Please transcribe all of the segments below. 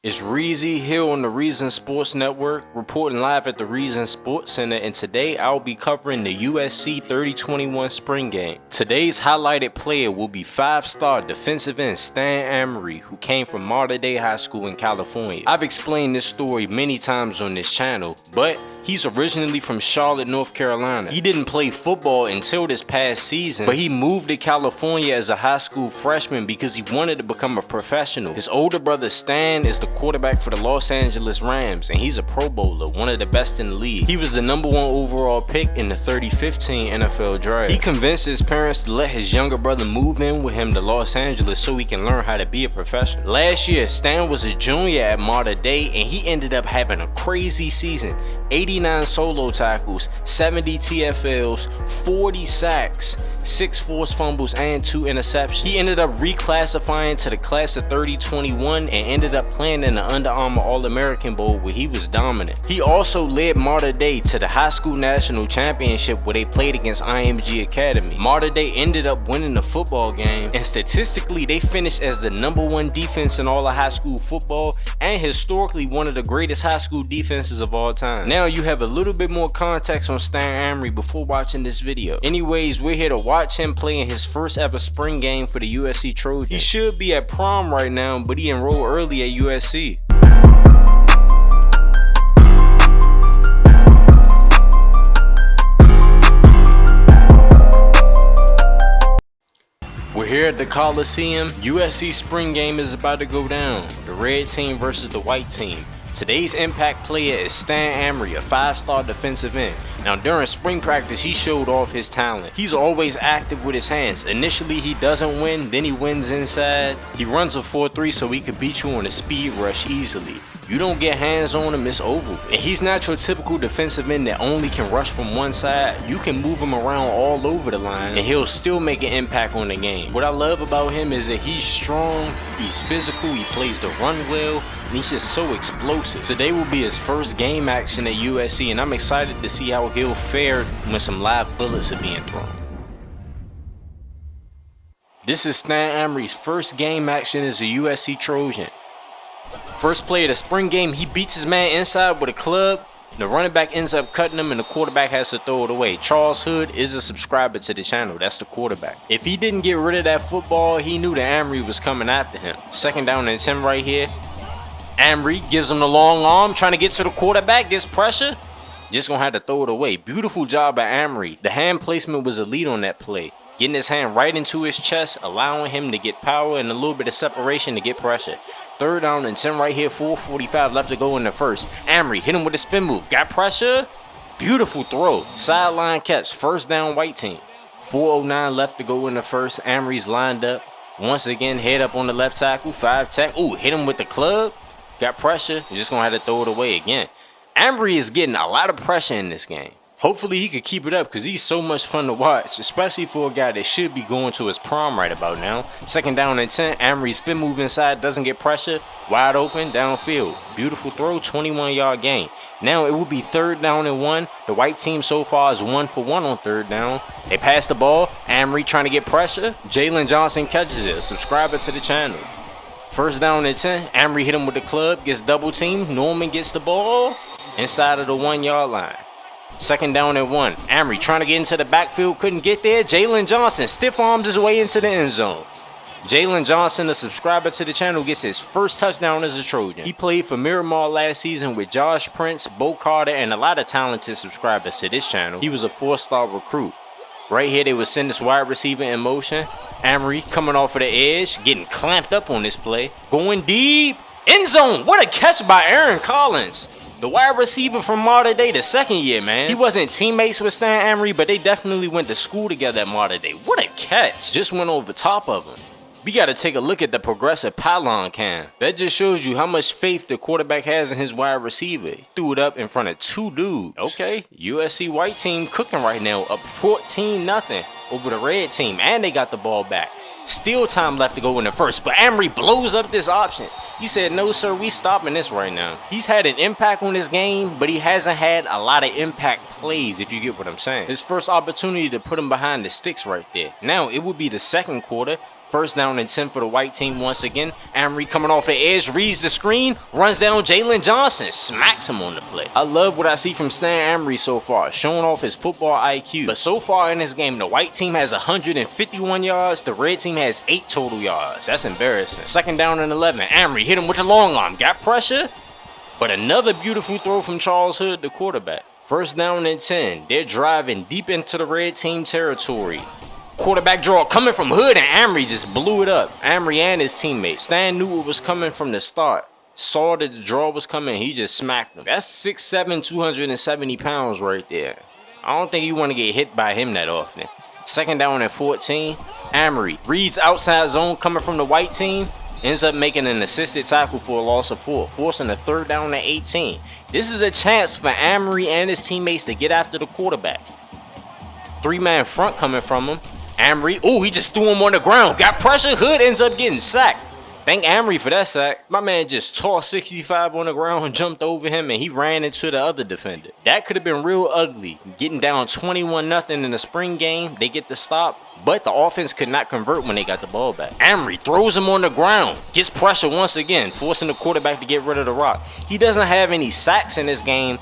It's Reezy here on the Reason Sports Network, reporting live at the Reason Sports Center, and today I'll be covering the USC 3021 spring game. Today's highlighted player will be 5-star defensive end Stan Amory, who came from Mater Dei High School in California. I've explained this story many times on this channel, but he's originally from Charlotte, North Carolina. He didn't play football until this past season, but he moved to California as a high school freshman because he wanted to become a professional. His older brother Stan is the quarterback for the Los Angeles Rams, and he's a Pro Bowler, one of the best in the league. He was the #1 overall pick in the 2015 NFL Draft. He convinced his parents to let his younger brother move in with him to Los Angeles so he can learn how to be a professional. Last year, Stan was a junior at Mater Dei, and he ended up having a crazy season. 89 solo tackles, 70 TFLs, 40 sacks, 6 forced fumbles, and 2 interceptions. He ended up reclassifying to the class of 3021 and ended up playing in the Under Armour All-American Bowl where he was dominant. He also led Mater Dei to the high school national championship where they played against IMG Academy. Mater Dei ended up winning the football game, and statistically they finished as the #1 defense in all of high school football and historically one of the greatest high school defenses of all time. Now you have a little bit more context on Stan Amory before watching this video. Anyways, we're here to watch him play in his first ever spring game for the USC Trojans. He should be at prom right now, but he enrolled early at USC. We're here at the Coliseum. USC spring game is about to go down. The red team versus the white team. Today's impact player is Stan Amory, a 5-star defensive end. Now during spring practice, he showed off his talent. He's always active with his hands. Initially he doesn't win, then he wins inside. He runs a 4.3 so he could beat you on a speed rush easily. You don't get hands on him, it's over. And he's not your typical defensive end that only can rush from one side. You can move him around all over the line and he'll still make an impact on the game. What I love about him is that he's strong, he's physical, he plays the run well, and he's just so explosive. Today will be his first game action at USC, and I'm excited to see how he'll fare when some live bullets are being thrown. This is Stan Amory's first game action as a USC Trojan. First play of the spring game, he beats his man inside with a club. The running back ends up cutting him and the quarterback has to throw it away. Charles Hood is a subscriber to the channel. That's the quarterback. If he didn't get rid of that football, he knew that Amory was coming after him. 2nd down and 10 right here. Amory gives him the long arm, trying to get to the quarterback, gets pressure. Just gonna have to throw it away. Beautiful job by Amory. The hand placement was elite on that play. Getting his hand right into his chest, allowing him to get power and a little bit of separation to get pressure. 3rd down and 10 right here, 4:45 left to go in the first. Amory hit him with a spin move, got pressure. Beautiful throw, sideline catch, 1st down white team. 4:09 left to go in the first. Amory's lined up. Once again, head up on the left tackle, 5 tech. Ooh, hit him with the club. Got pressure, you're just gonna have to throw it away again. Amory is getting a lot of pressure in this game. Hopefully he could keep it up because he's so much fun to watch, especially for a guy that should be going to his prom right about now. 2nd down and 10, Amory spin move inside, doesn't get pressure, wide open, downfield. Beautiful throw, 21-yard gain. Now it will be 3rd down and 1. The white team so far is 1 for 1 on 3rd down. They pass the ball, Amory trying to get pressure. Jalen Johnson catches it, subscriber to the channel. 1st down and 10, Amory hit him with the club, gets double teamed. Norman gets the ball inside of the 1-yard line. 2nd down and 1. Amory trying to get into the backfield, couldn't get there. Jalen Johnson stiff armed his way into the end zone. Jalen Johnson, a subscriber to the channel, gets his first touchdown as a Trojan. He played for Miramar last season with Josh Prince, Bo Carter, and a lot of talented subscribers to this channel. He was a 4-star recruit. Right here, they would send this wide receiver in motion. Amory coming off of the edge, getting clamped up on this play. Going deep, end zone. What a catch by Aaron Collins. The wide receiver from Mater Dei, the 2nd year, man. He wasn't teammates with Stan Amory, but they definitely went to school together at Mater Dei. What a catch. Just went over top of him. We got to take a look at the progressive pylon cam. That just shows you how much faith the quarterback has in his wide receiver. He threw it up in front of 2 dudes. Okay, USC white team cooking right now, up 14-0 over the red team, and they got the ball back. Still time left to go in the first, but Amory blows up this option. He said, no sir, we stopping this right now. He's had an impact on this game, but he hasn't had a lot of impact plays, if you get what I'm saying. His first opportunity to put him behind the sticks right there. Now, it would be the 2nd quarter. First down and 10 for the white team once again. Amory coming off the edge, reads the screen, runs down Jalen Johnson, smacks him on the play. I love what I see from Stan Amory so far, showing off his football IQ. But so far in this game, the white team has 151 yards, the red team has 8 total yards. That's embarrassing. Second down and 11. Amory hit him with the long arm, got pressure, but another beautiful throw from Charles Hood, the quarterback. First down and 10. They're driving deep into the red team territory. Quarterback draw coming from Hood, and Amory just blew it up. Amory and his teammate. Stan knew it was coming from the start. Saw that the draw was coming, he just smacked him. That's 6'7", 270 pounds right there. I don't think you want to get hit by him that often. Second down and 14. Amory reads outside zone coming from the white team. Ends up making an assisted tackle for a loss of 4, forcing a third down and 18. This is a chance for Amory and his teammates to get after the quarterback. 3-man front coming from him. Amory, ooh, he just threw him on the ground. Got pressure, Hood ends up getting sacked. Thank Amory for that sack. My man just tossed 65 on the ground and jumped over him, and he ran into the other defender. That could have been real ugly. Getting down 21-0 in the spring game, they get the stop, but the offense could not convert when they got the ball back. Amory throws him on the ground, gets pressure once again, forcing the quarterback to get rid of the rock. He doesn't have any sacks in this game,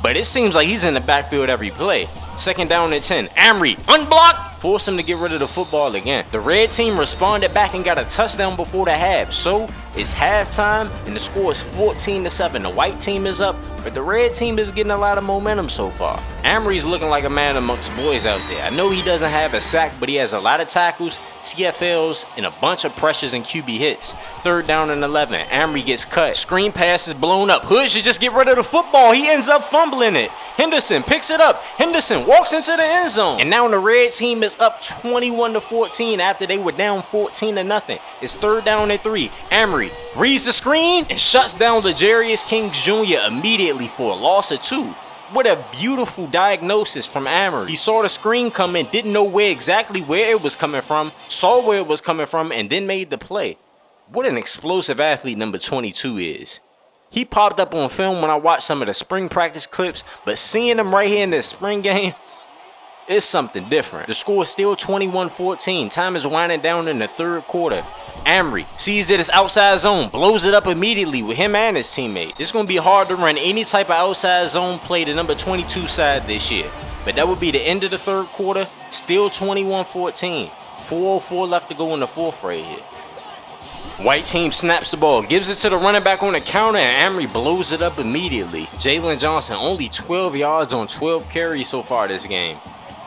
but it seems like he's in the backfield every play. Second down and 10. Amory unblocked, forced him to get rid of the football again. The red team responded back and got a touchdown before the half. So it's halftime and the score is 14-7. The white team is up, but the red team is getting a lot of momentum so far. Amory's looking like a man amongst boys out there. I know he doesn't have a sack, but he has a lot of tackles, TFLs, and a bunch of pressures and QB hits. Third down and 11. Amory gets cut. Screen pass is blown up. Hood should just get rid of the football. He ends up fumbling it. Henderson picks it up. Henderson walks into the end zone. And now the red team is up 21-14 after they were down 14-0. It's third down and 3. Amory reads the screen and shuts down L'Jarius King Jr. immediately for a loss of 2. What a beautiful diagnosis from Amory. He saw the screen coming, didn't know exactly where it was coming from, saw where it was coming from, and then made the play. What an explosive athlete number 22 is. He popped up on film when I watched some of the spring practice clips, but seeing him right here in this spring game, it's something different. The score is still 21-14. Time is winding down in the third quarter. Amory sees that it's outside zone, blows it up immediately with him and his teammate. It's going to be hard to run any type of outside zone play to number 22 side this year. But that would be the end of the third quarter. Still 21-14. 4:04 left to go in the fourth right here. White team snaps the ball, gives it to the running back on the counter, and Amory blows it up immediately. Jalen Johnson only 12 yards on 12 carries so far this game.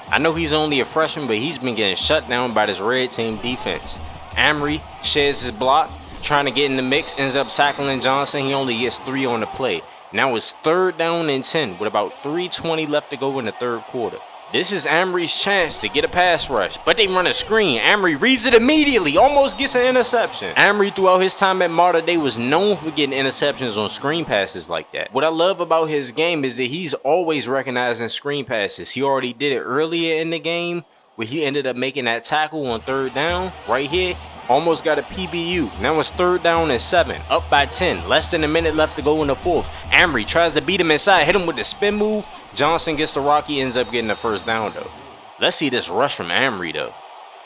I know he's only a freshman, but he's been getting shut down by this red team defense. Amory sheds his block, trying to get in the mix, ends up tackling Johnson. He only gets 3 on the play. Now it's third down and 10 with about 3:20 left to go in the third quarter. This is Amory's chance to get a pass rush, but they run a screen. Amory reads it immediately, almost gets an interception. Amory throughout his time at Mater Dei was known for getting interceptions on screen passes like that. What I love about his game is that he's always recognizing screen passes. He already did it earlier in the game where he ended up making that tackle on third down right here. Almost got a PBU. Now it's third down and 7. Up by 10. Less than a minute left to go in the fourth. Amory tries to beat him inside. Hit him with the spin move. Johnson gets the rock. He ends up getting the first down though. Let's see this rush from Amory though.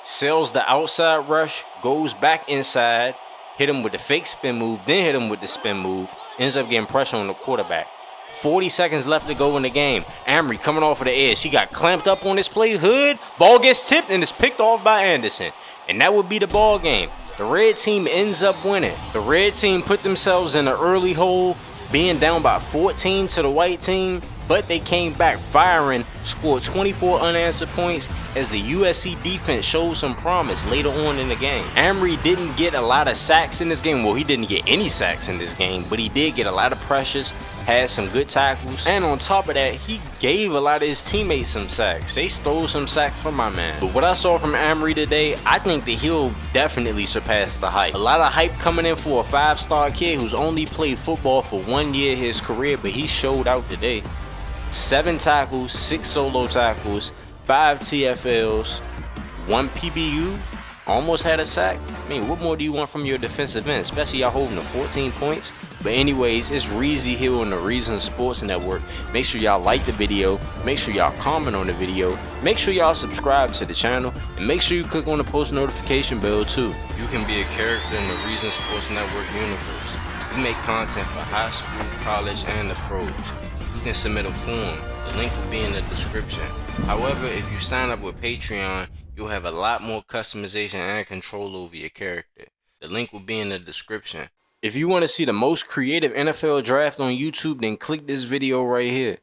Sails the outside rush. Goes back inside. Hit him with the fake spin move. Then hit him with the spin move. Ends up getting pressure on the quarterback. 40 seconds left to go in the game. Amory coming off of the edge. He got clamped up on this play. Hood. Ball gets tipped and is picked off by Anderson. And that would be the ball game. The red team ends up winning. The red team put themselves in an early hole, being down by 14 to the white team, but they came back firing, scored 24 unanswered points as the USC defense showed some promise later on in the game. Amory didn't get a lot of sacks in this game. Well, he didn't get any sacks in this game, but he did get a lot of pressures, had some good tackles, and on top of that, he gave a lot of his teammates some sacks. They stole some sacks from my man. But what I saw from Amory today, I think that he'll definitely surpass the hype. A lot of hype coming in for a 5-star kid who's only played football for 1 year of his career, but he showed out today. 7 tackles, 6 solo tackles, 5 TFLs, 1 PBU, almost had a sack. I mean, what more do you want from your defensive end, especially y'all holding the 14 points? But anyways, it's Reezy here on the Reason Sports Network. Make sure y'all like the video, make sure y'all comment on the video, make sure y'all subscribe to the channel, and make sure you click on the post notification bell too. You can be a character in the Reason Sports Network universe. We make content for high school, college, and the pros. You can submit a form. The link will be in the description. However, if you sign up with Patreon, you'll have a lot more customization and control over your character. The link will be in the description. If you want to see the most creative NFL draft on YouTube, then click this video right here.